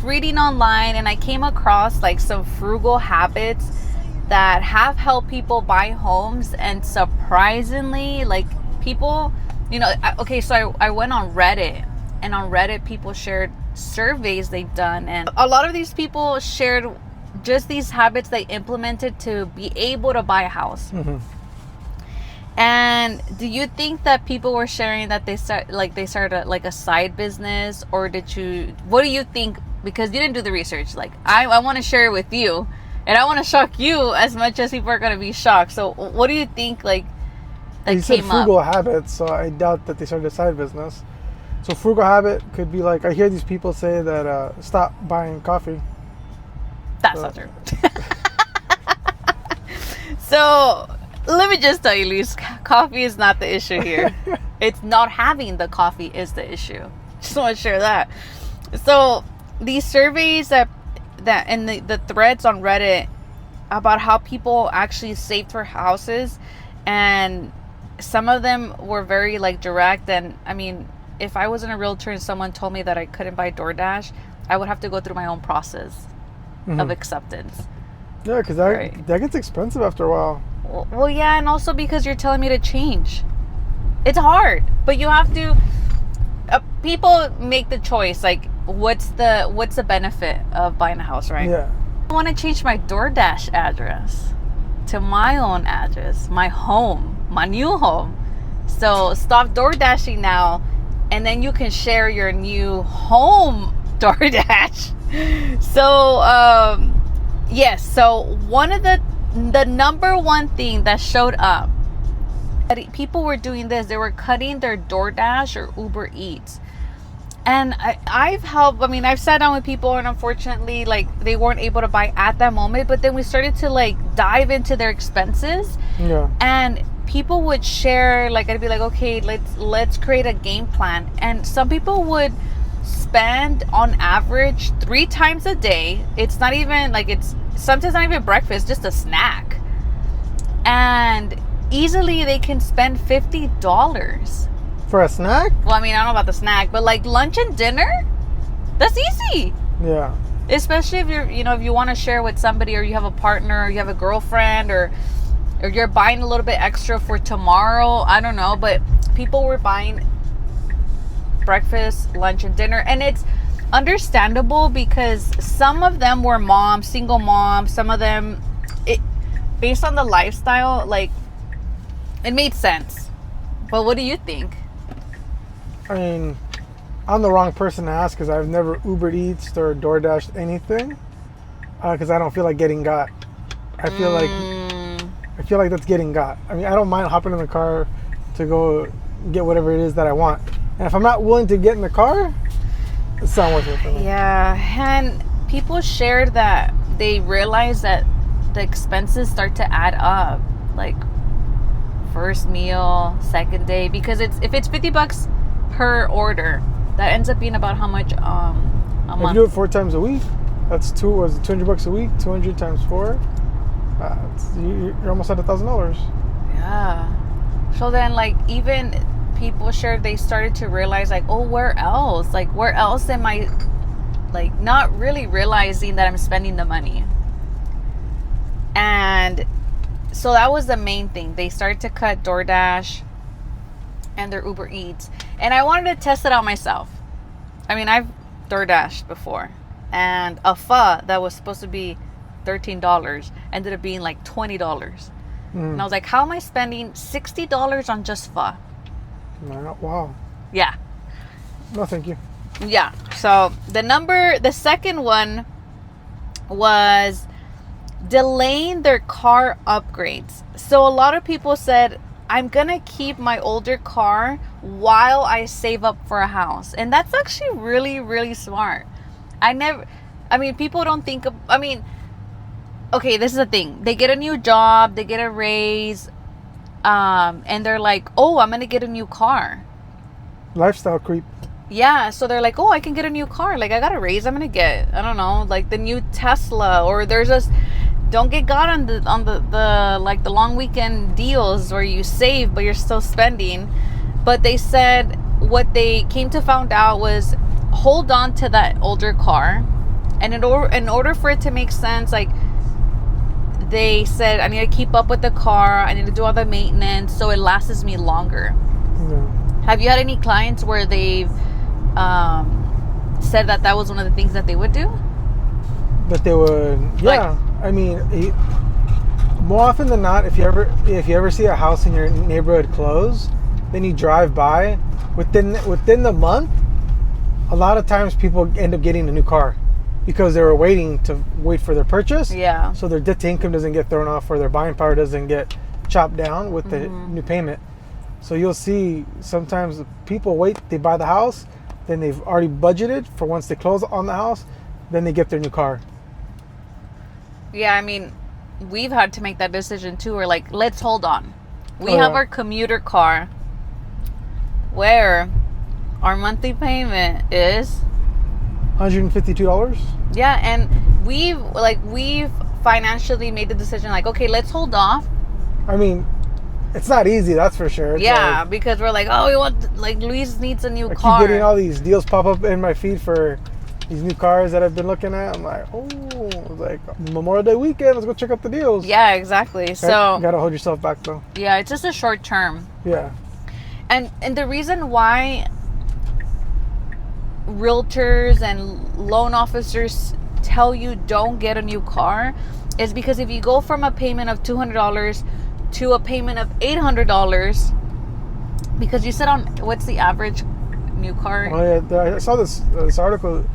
reading online and I came across like some frugal habits that have helped people buy homes, and surprisingly, like people, okay, so I went on Reddit, and on Reddit people shared surveys they've done, and a lot of these people shared just these habits they implemented to be able to buy a house. Mm-hmm. And do you think that people were sharing that they started like a side business, or what do you think? Because you didn't do the research. Like I want to share it with you, and I want to shock you as much as people are going to be shocked. So what do you think, like, that you came said frugal up? habits, so I doubt that they started a side business. So frugal habit could be like, I hear these people say that stop buying coffee. That's not true. So let me just tell you, Luis, coffee is not the issue here. It's not having the coffee is the issue. Just want to share that. So these surveys that and the threads on Reddit about how people actually saved for houses, and some of them were very like direct. And I mean, if I wasn't a realtor and someone told me that I couldn't buy DoorDash, I would have to go through my own process of acceptance. Yeah, because that gets expensive after a while. Well, yeah, and also because you're telling me to change. It's hard, but you have to. People make the choice. Like, what's the benefit of buying a house, right? Yeah. I want to change my DoorDash address to my own address, my home, my new home. So stop DoorDashing now, and then you can share your new home DoorDash. So yes. So one of the number one thing that showed up, that people were doing this, they were cutting their DoorDash or Uber Eats. And I've sat down with people, and unfortunately, like, they weren't able to buy at that moment, but then we started to like dive into their expenses. Yeah. And people would share, like, I'd be like, okay, let's create a game plan. And some people would spend on average 3 times a day. It's not even like, it's sometimes not even breakfast, just a snack. And easily they can spend $50 for a snack. Well, I mean, I don't know about the snack, but like lunch and dinner, that's easy. Yeah. Especially if if you want to share with somebody, or you have a partner, or you have a girlfriend, or you're buying a little bit extra for tomorrow. I don't know, but people were buying breakfast, lunch, and dinner, and it's understandable because some of them were moms, single moms. Some of them, based on the lifestyle, like, it made sense. But what do you think? I mean, I'm the wrong person to ask because I've never Uber Eats or DoorDashed anything because I don't feel like getting got. I feel like that's getting got. I mean, I don't mind hopping in the car to go get whatever it is that I want. And if I'm not willing to get in the car, it's not worth it for me. Yeah, and people shared that they realized that the expenses start to add up, like first meal, second day, because if it's $50 per order, that ends up being about how much a month? If you do it 4 times a week, that's $200 a week. 200 times 4, you're almost at $1,000. Yeah. So then, like, even people shared they started to realize, like, oh, where else? Like, where else am I, like, not really realizing that I'm spending the money? And so that was the main thing. They started to cut DoorDash and their Uber Eats. And I wanted to test it out myself. I mean, I've DoorDashed before. And a pho that was supposed to be $13 ended up being like $20. And I was like, how am I spending $60 on just pho? Wow. Yeah. No, thank you. Yeah. So the second one was delaying their car upgrades. So a lot of people said, I'm gonna keep my older car while I save up for a house. And that's actually really, really smart. People don't think of, okay, this is the thing. They get a new job, they get a raise, and they're like, oh, I'm gonna get a new car. Lifestyle creep. Yeah, so they're like, oh, I can get a new car. Like, I got a raise, I'm gonna get, I don't know, like the new Tesla, or there's this. Don't get got on the like the long weekend deals where you save but you're still spending. But they said what they came to find out was hold on to that older car And in order for it to make sense, like, they said, I need to keep up with the car, I need to do all the maintenance so it lasts me longer. Yeah. Have you had any clients where they've said that was one of the things that they would do? That they would, yeah. I mean, more often than not, if you ever see a house in your neighborhood close, then you drive by within the month. A lot of times, people end up getting a new car because they were wait for their purchase. Yeah. So their debt to income doesn't get thrown off, or their buying power doesn't get chopped down with the new payment. So you'll see sometimes people wait, they buy the house, then they've already budgeted for once they close on the house, then they get their new car. Yeah, I mean, we've had to make that decision too. We're like, let's hold on. We have our commuter car where our monthly payment is $152. Yeah, and we've financially made the decision, like, okay, let's hold off. I mean, it's not easy, that's for sure. It's like, because we're like, oh, we want, like, Luis needs a new car. I keep getting all these deals pop up in my feed for these new cars that I've been looking at. I'm like, oh, like Memorial Day weekend, let's go check out the deals. Yeah, exactly. So you gotta hold yourself back though. Yeah, it's just a short term. Yeah. And the reason why realtors and loan officers tell you don't get a new car is because if you go from a payment of $200 to a payment of $800, because you said on what's the average new car? Oh yeah, I saw this article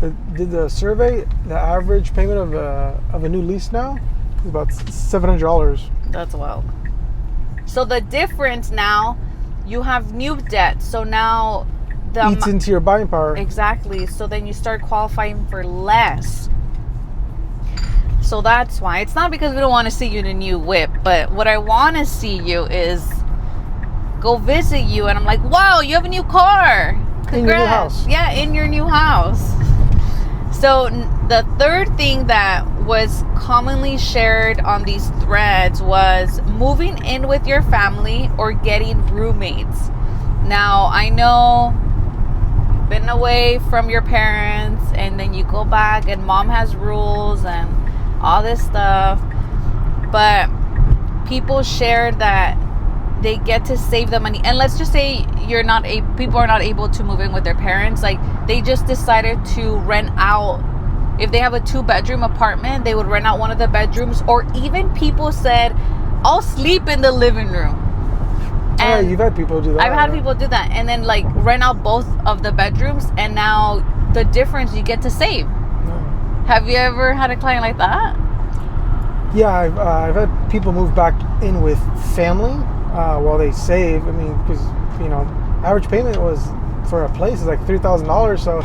that did the survey. The average payment of a new lease now is about $700. That's wild. So the difference now, you have new debt, so now eats into your buying power. Exactly. So then you start qualifying for less. So that's why. It's not because we don't want to see you in a new whip, but what I want to see you is go visit you, and I'm like, wow, you have a new car. Congrats. In your new house. Yeah, in your new house. So the third thing that was commonly shared on these threads was moving in with your family or getting roommates. Now, I know you've been away from your parents and then you go back and mom has rules and all this stuff, but people shared that they get to save the money. And let's just say people are not able to move in with their parents. Like, they just decided to rent out. If they have a 2-bedroom apartment, they would rent out one of the bedrooms, or even people said, I'll sleep in the living room. And you've had people do that. I've had people do that, and then like rent out both of the bedrooms, and now the difference you get to save. Yeah. Have you ever had a client like that? Yeah, I've had people move back in with family while they save. I mean, because average payment was for a place is like $3,000. So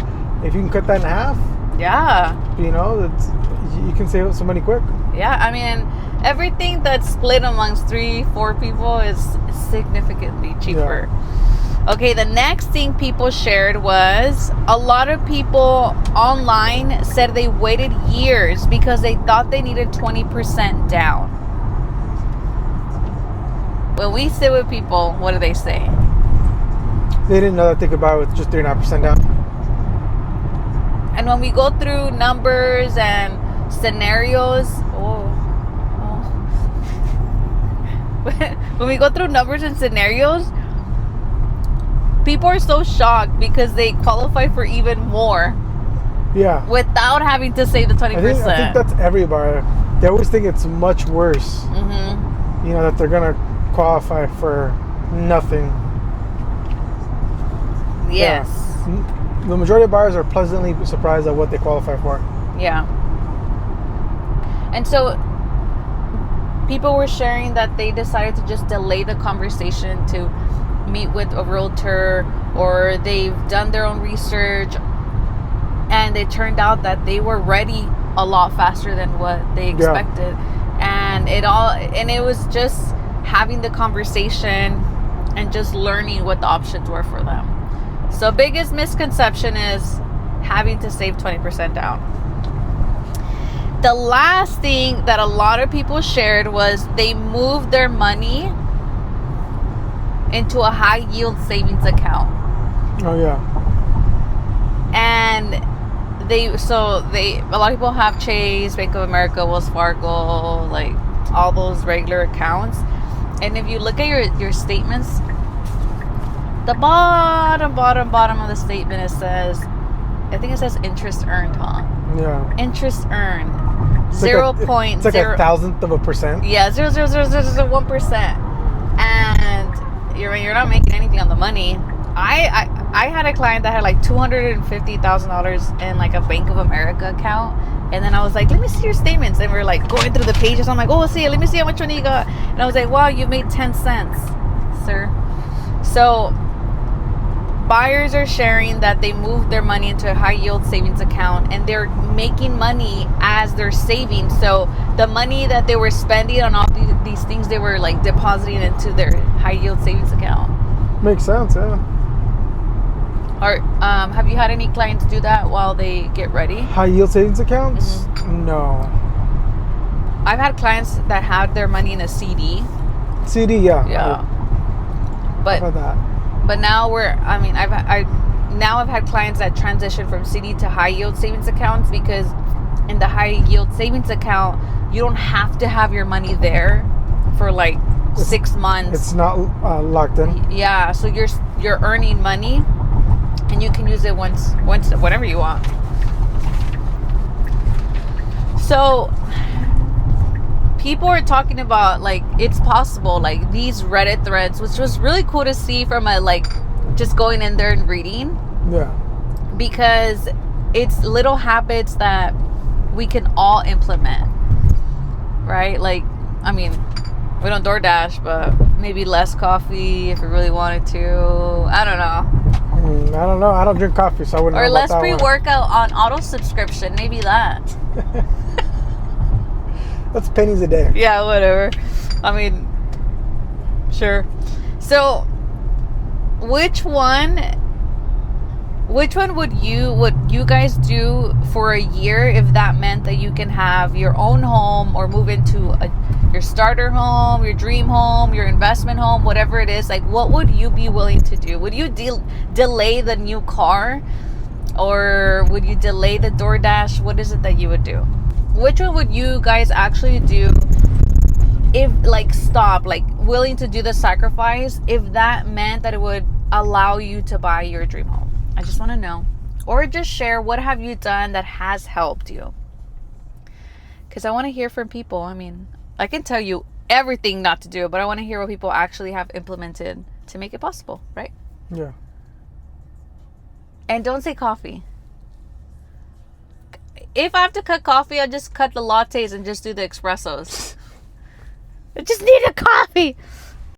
if you can cut that in half, yeah, you can save some money quick. Yeah, I mean, everything that's split amongst 3-4 people is significantly cheaper. Yeah. Okay, the next thing people shared was a lot of people online said they waited years because they thought they needed 20% down. When we sit with people, what do they say? They didn't know that they could buy with just 3.5% down. And when we go through numbers and scenarios, when we go through numbers and scenarios, people are so shocked because they qualify for even more. Yeah. Without having to save the 20%. I think that's everybody. They always think it's much worse. Mm-hmm. That they're gonna qualify for nothing. Yes. Yeah. The majority of buyers are pleasantly surprised at what they qualify for. Yeah. And so people were sharing that they decided to just delay the conversation to meet with a realtor, or they've done their own research, and it turned out that they were ready a lot faster than what they expected. Yeah. And it was just having the conversation and just learning what the options were for them. So biggest misconception is having to save 20% down. The last thing that a lot of people shared was they moved their money into a high yield savings account. Oh yeah. And a lot of people have Chase, Bank of America, Wells Fargo, like all those regular accounts. And if you look at your statements, the bottom of the statement, it says, I think it says interest earned, huh? Yeah. Interest earned. It's 0.0. It's like a thousandth of a percent. Yeah, 0.00001%. And you're not making anything on the money. I had a client that had like $250,000 in like a Bank of America account. And then I was like, let me see your statements. And we were like going through the pages. I'm like, oh, see, let me see how much money you got. And I was like, wow, you made 10 cents, sir. So buyers are sharing that they moved their money into a high yield savings account and they're making money as they're saving. So the money that they were spending on all these things, they were like depositing into their high yield savings account. Makes sense, yeah. Or have you had any clients do that while they get ready? High yield savings accounts? Mm-hmm. No. I've had clients that had their money in a CD. CD, yeah. Yeah. But how about that? But now I've had clients that transition from CD to high yield savings accounts, because in the high yield savings account, you don't have to have your money there for like 6 months. It's not locked in. Yeah, so you're earning money, and you can use it once whenever you want. So people are talking about like it's possible, like these Reddit threads, which was really cool to see from a like just going in there and reading. Yeah. Because it's little habits that we can all implement, right? Like, I mean, we don't DoorDash, but maybe less coffee if we really wanted to. I don't know. I don't know. I don't drink coffee, so I wouldn't know. Or about less that pre-workout on auto subscription. Maybe that. That's pennies a day. Yeah, whatever. I mean, sure. So, which one would you guys do for a year if that meant that you can have your own home or move into your starter home, your dream home, your investment home, whatever it is? Like, what would you be willing to do? Would you delay the new car, or would you delay the DoorDash? What is it that you would do? Which one would you guys actually do if, like, stop, like, willing to do the sacrifice if that meant that it would allow you to buy your dream home? I just want to know. Or just share, what have you done that has helped you? Because I want to hear from people. I mean, I can tell you everything not to do, but I want to hear what people actually have implemented to make it possible, right? Yeah. And don't say coffee. If I have to cut coffee, I'll just cut the lattes and just do the espressos. I just need a coffee.